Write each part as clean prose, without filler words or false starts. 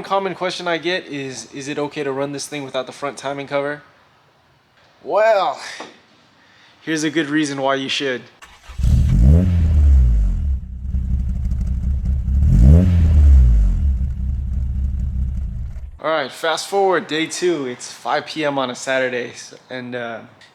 common question I get is it okay to run this thing without the front timing cover? Well, here's a good reason why you should. Alright, fast forward day 2. It's 5 p.m. on a Saturday, and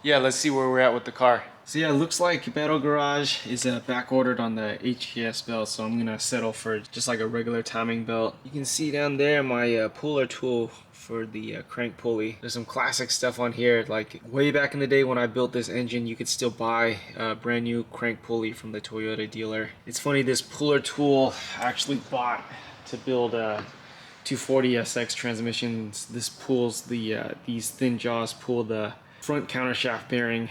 yeah, let's see where we're at with the car. So yeah, it looks like Battle Garage is back ordered on the HKS belt, so I'm gonna settle for just like a regular timing belt. You can see down there my puller tool for the crank pulley. There's some classic stuff on here, like way back in the day when I built this engine, you could still buy a brand new crank pulley from the Toyota dealer. It's funny, this puller tool I actually bought to build 240SX transmissions. This pulls these thin jaws pull the front countershaft bearing.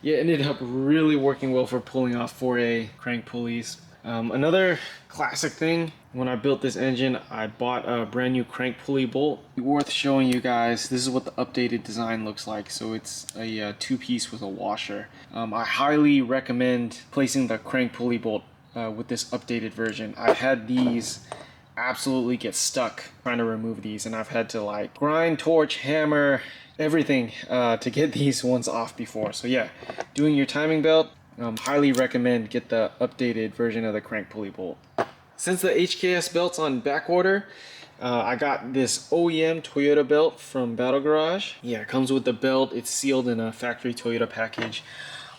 Yeah, it ended up really working well for pulling off 4A crank pulleys. Another classic thing, when I built this engine, I bought a brand new crank pulley bolt. Worth showing you guys, this is what the updated design looks like. So it's a two-piece with a washer. I highly recommend placing the crank pulley bolt with this updated version. I've had these absolutely get stuck trying to remove these, and I've had to like grind, torch, hammer, everything to get these ones off before. So yeah, doing your timing belt, highly recommend get the updated version of the crank pulley bolt. Since the HKS belt's on back order, I got this OEM Toyota belt from Battle Garage. Yeah, it comes with the belt. It's sealed in a factory Toyota package.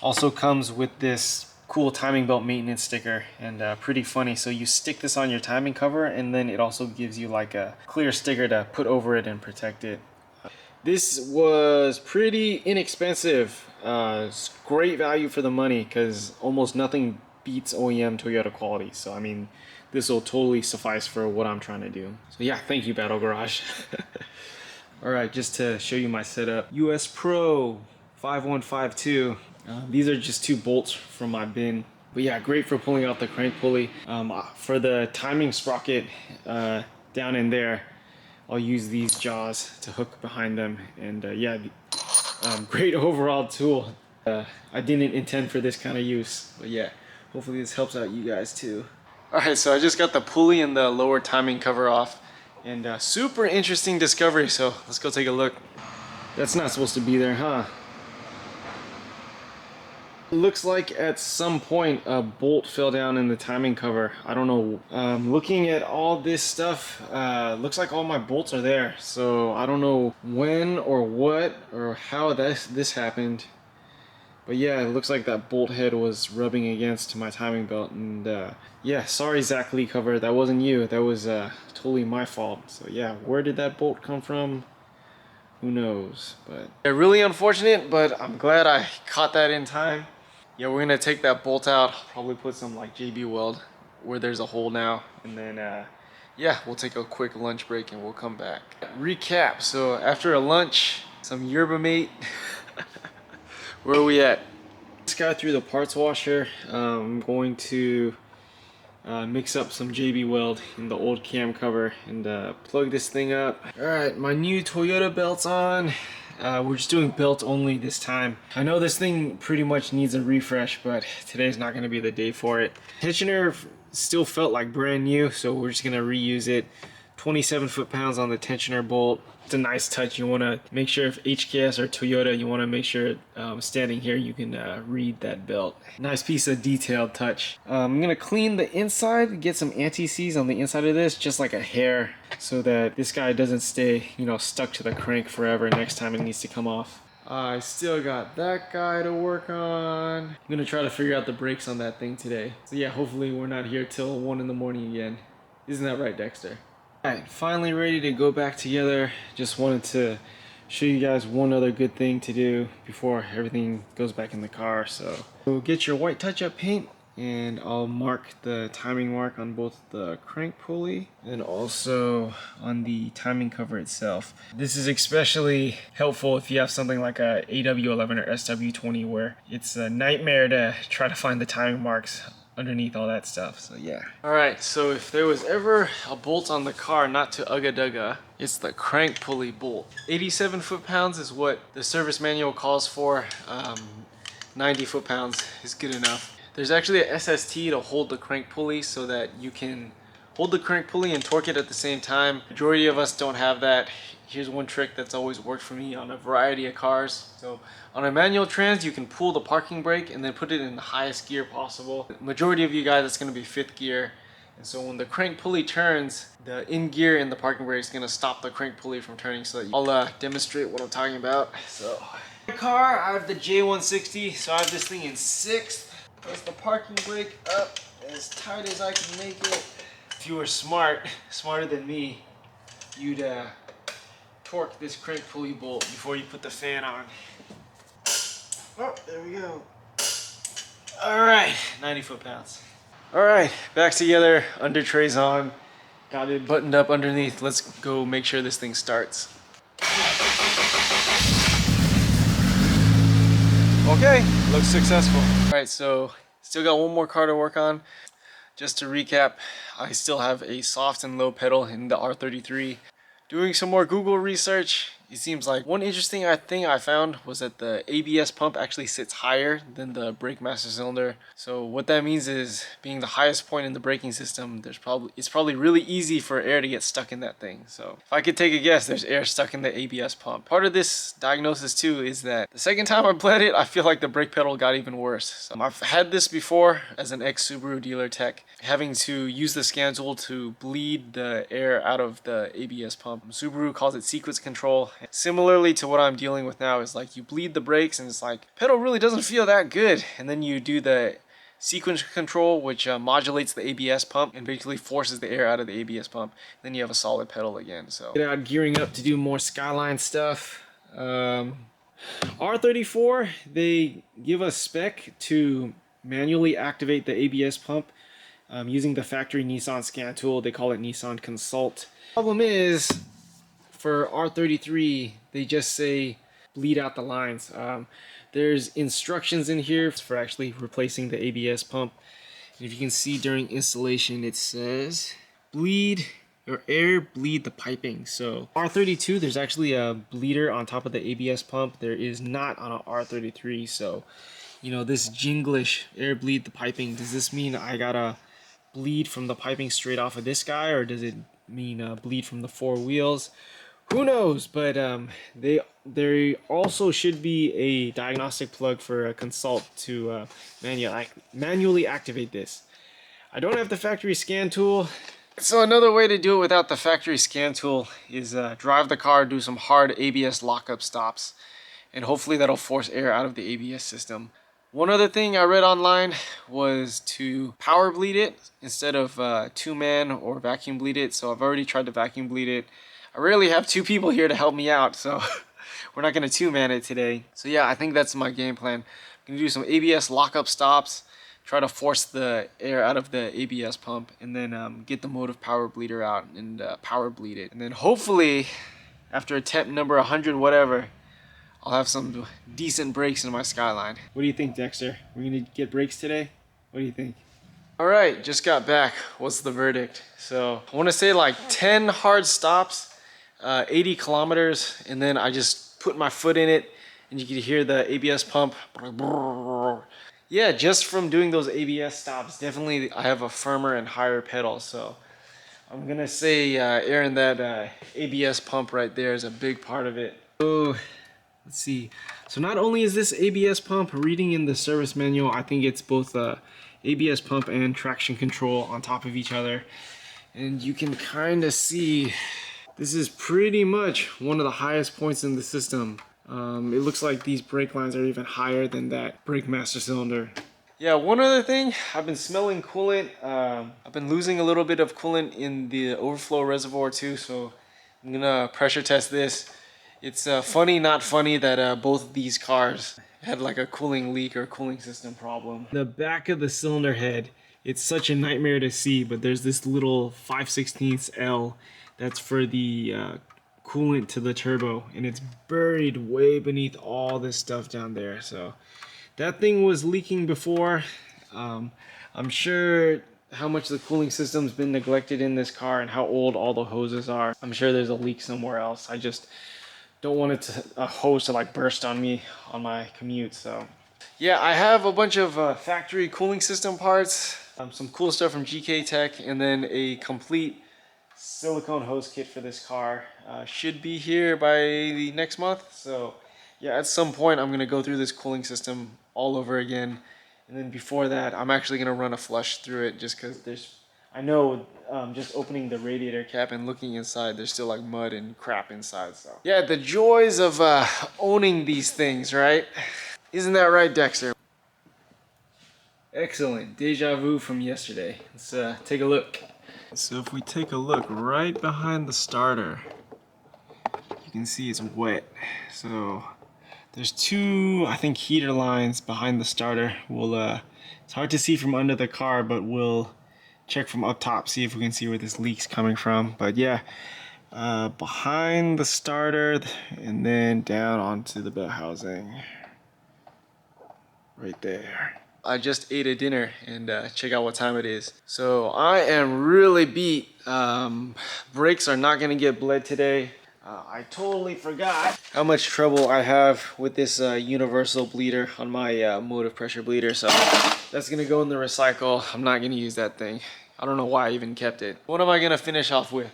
Also comes with this cool timing belt maintenance sticker, and pretty funny. So you stick this on your timing cover, and then it also gives you like a clear sticker to put over it and protect it. This was pretty inexpensive. It's great value for the money because almost nothing beats OEM Toyota quality. So I mean, this will totally suffice for what I'm trying to do. So yeah, thank you, Battle Garage. Alright, just to show you my setup. US Pro 5152. These are just 2 bolts from my bin. But yeah, great for pulling out the crank pulley. For the timing sprocket down in there, I'll use these jaws to hook behind them. And yeah, great overall tool. I didn't intend for this kind of use, but yeah, hopefully this helps out you guys too. Alright, so I just got the pulley and the lower timing cover off, and super interesting discovery, so let's go take a look. That's not supposed to be there, huh? It looks like at some point a bolt fell down in the timing cover. I don't know. Looking at all this stuff, looks like all my bolts are there. So I don't know when or what or how this happened. But yeah, it looks like that bolt head was rubbing against my timing belt. And yeah, sorry Zach Lee cover, that wasn't you. That was totally my fault. So yeah, where did that bolt come from? Who knows? But yeah, really unfortunate, but I'm glad I caught that in time. Yeah, we're gonna take that bolt out, probably put some like JB weld where there's a hole now, and then yeah, we'll take a quick lunch break and we'll come back. Recap, so after a lunch, some yerba mate. Where are we at? Just got through the parts washer. I'm going to mix up some JB weld in the old cam cover and plug this thing up. Alright, my new Toyota belt's on. We're just doing belt only this time. I know this thing pretty much needs a refresh, but today's not going to be the day for it. Tensioner still felt like brand new, so we're just going to reuse it. 27 foot-pounds on the tensioner bolt. It's a nice touch. You want to make sure if HKS or Toyota, you want to make sure standing here you can read that belt. Nice piece of detailed touch. I'm going to clean the inside, get some anti-seize on the inside of this, just like a hair, so that this guy doesn't stay, you know, stuck to the crank forever next time it needs to come off. I still got that guy to work on. I'm going to try to figure out the brakes on that thing today. So yeah, hopefully we're not here till 1 in the morning again. Isn't that right, Dexter? Alright, finally ready to go back together. Just wanted to show you guys one other good thing to do before everything goes back in the car. So get your white touch-up paint, and I'll mark the timing mark on both the crank pulley and also on the timing cover itself. This is especially helpful if you have something like a AW11 or SW20 where it's a nightmare to try to find the timing marks underneath all that stuff. So yeah. Alright, so if there was ever a bolt on the car not to ugga-dugga, it's the crank pulley bolt. 87 foot-pounds is what the service manual calls for. 90 foot-pounds is good enough. There's actually a SST to hold the crank pulley so that you can hold the crank pulley and torque it at the same time. Majority of us don't have that. Here's one trick that's always worked for me on a variety of cars. So on a manual trans, you can pull the parking brake and then put it in the highest gear possible. Majority of you guys, it's going to be 5th gear. And so when the crank pulley turns, the in gear in the parking brake is going to stop the crank pulley from turning. So that I'll demonstrate what I'm talking about. So my car, I have the J160, so I have this thing in 6th. Press the parking brake up as tight as I can make it. If you were smarter than me, you'd torque this crank pulley bolt before you put the fan on. Oh, there we go. All right, 90 foot-pounds. All right, back together, under trays on. Got it buttoned up underneath. Let's go make sure this thing starts. Okay, looks successful. All right, so still got one more car to work on. Just to recap, I still have a soft and low pedal in the R33. Doing some more Google research, it seems like one interesting thing I found was that the ABS pump actually sits higher than the brake master cylinder. So what that means is, being the highest point in the braking system, it's probably really easy for air to get stuck in that thing. So if I could take a guess, there's air stuck in the ABS pump. Part of this diagnosis too is that the second time I bled it, I feel like the brake pedal got even worse. So I've had this before as an ex-Subaru dealer tech, having to use the scan tool to bleed the air out of the ABS pump. Subaru calls it sequence control. Similarly to what I'm dealing with now, is like you bleed the brakes and it's like pedal really doesn't feel that good, and then you do the sequence control, which modulates the ABS pump and basically forces the air out of the ABS pump. Then you have a solid pedal again. So get out gearing up to do more Skyline stuff. R34, they give us spec to manually activate the ABS pump using the factory Nissan scan tool. They call it Nissan Consult. Problem is, for R33, they just say bleed out the lines. There's instructions in here for actually replacing the ABS pump. And if you can see during installation, it says bleed or air bleed the piping. So R32, there's actually a bleeder on top of the ABS pump. There is not on an R33. So, you know, this Jinglish air bleed the piping, does this mean I gotta bleed from the piping straight off of this guy, or does it mean bleed from the 4 wheels? Who knows? But there also should be a diagnostic plug for a Consult to manually activate this. I don't have the factory scan tool. So another way to do it without the factory scan tool is drive the car, do some hard ABS lockup stops, and hopefully that'll force air out of the ABS system. One other thing I read online was to power bleed it instead of 2-man or vacuum bleed it. So I've already tried to vacuum bleed it. I rarely have 2 people here to help me out, so we're not going to 2-man it today. So yeah, I think that's my game plan. I'm going to do some ABS lockup stops, try to force the air out of the ABS pump, and then get the motive power bleeder out and power bleed it. And then hopefully, after attempt number 100 whatever, I'll have some decent brakes in my Skyline. What do you think, Dexter? We're going to get brakes today? What do you think? Alright, just got back. What's the verdict? So, I want to say like 10 hard stops, 80 kilometers, and then I just put my foot in it, and you can hear the ABS pump. Yeah, just from doing those ABS stops, definitely I have a firmer and higher pedal. So, I'm going to say air in that ABS pump right there is a big part of it. So, let's see. So not only is this ABS pump reading in the service manual, I think it's both ABS pump and traction control on top of each other. And you can kind of see this is pretty much one of the highest points in the system. It looks like these brake lines are even higher than that brake master cylinder. Yeah, one other thing, I've been smelling coolant. I've been losing a little bit of coolant in the overflow reservoir too, so I'm gonna pressure test this. It's funny, not funny that both of these cars had like a cooling leak or cooling system problem. The back of the cylinder head, it's such a nightmare to see, but there's this little 5/16 L that's for the coolant to the turbo, and it's buried way beneath all this stuff down there. So that thing was leaking before. I'm sure how much the cooling system's been neglected in this car and how old all the hoses are. I'm sure there's a leak somewhere else. I just don't want a hose to like burst on me on my commute. So yeah, I have a bunch of factory cooling system parts. some cool stuff from GK Tech, and then a complete silicone hose kit for this car. Should be here by the next month. So yeah, at some point I'm gonna go through this cooling system all over again, and then before that I'm actually gonna run a flush through it, just because I know just opening the radiator cap and looking inside, there's still like mud and crap inside. So yeah, the joys of owning these things, right? Isn't that right, Dexter? Excellent. Deja vu from yesterday. Let's take a look. So if we take a look right behind the starter, you can see it's wet. So there's two, I think, heater lines behind the starter. It's hard to see from under the car, but we'll check from up top, see if we can see where this leak's coming from. But yeah, behind the starter and then down onto the belt housing. Right there. I just ate a dinner, and check out what time it is. So I am really beat. Brakes are not gonna get bled today. I totally forgot how much trouble I have with this universal bleeder on my motive pressure bleeder. So that's gonna go in the recycle. I'm not gonna use that thing. I don't know why I even kept it. What am I gonna finish off with?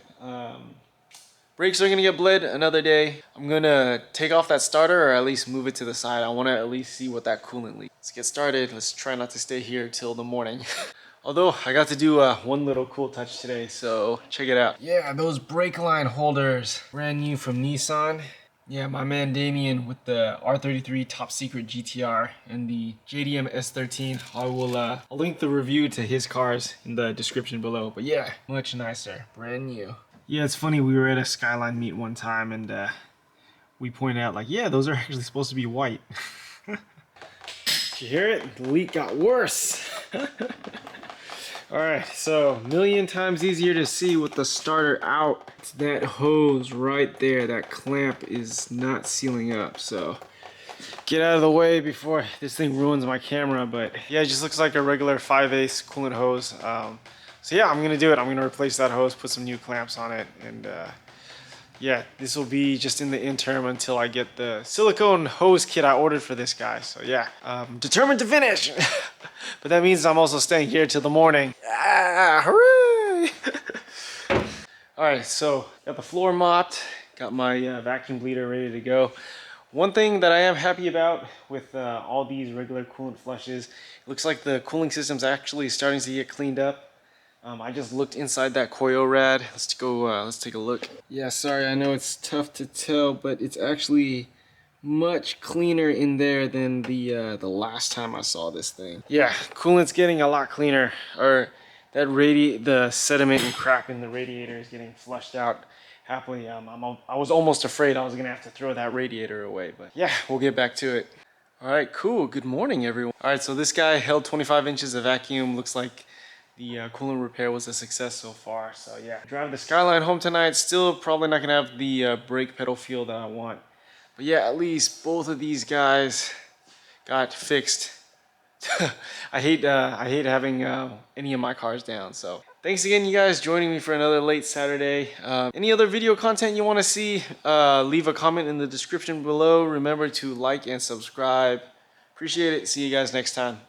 Brakes are gonna get bled another day. I'm gonna take off that starter, or at least move it to the side. I wanna at least see what that coolant leaks. Let's get started. Let's try not to stay here till the morning. Although I got to do one little cool touch today, so check it out. Yeah, those brake line holders, brand new from Nissan. Yeah, my man Damien with the R33 Top Secret GTR and the JDM S13. I'll link the review to his cars in the description below. But yeah, much nicer, brand new. Yeah, it's funny, we were at a Skyline meet one time, and we pointed out, like, yeah, those are actually supposed to be white. Did you hear it? The leak got worse. Alright, so million times easier to see with the starter out. It's that hose right there, that clamp is not sealing up, so get out of the way before this thing ruins my camera. But yeah, it just looks like a regular 5/8 coolant hose. So yeah, I'm gonna do it. I'm gonna replace that hose, put some new clamps on it, and yeah, this will be just in the interim until I get the silicone hose kit I ordered for this guy. So yeah, determined to finish. But that means I'm also staying here till the morning. Ah, hooray! All right, so got the floor mopped, got my vacuum bleeder ready to go. One thing that I am happy about with all these regular coolant flushes, it looks like the cooling system's actually starting to get cleaned up. I just looked inside that coil rad. Let's go, let's take a look. Yeah, sorry, I know it's tough to tell, but it's actually much cleaner in there than the last time I saw this thing. Yeah, coolant's getting a lot cleaner, or the sediment and crap in the radiator is getting flushed out happily. I was almost afraid I was gonna have to throw that radiator away, but yeah, we'll get back to it. All right, cool, good morning, everyone. All right, so this guy held 25 inches of vacuum. Looks like the coolant repair was a success so far. So yeah, drive the Skyline home tonight. Still probably not gonna have the brake pedal feel that I want. But yeah, at least both of these guys got fixed. I hate having any of my cars down. So thanks again, you guys, joining me for another late Saturday. Any other video content you want to see, leave a comment in the description below. Remember to like and subscribe. Appreciate it. See you guys next time.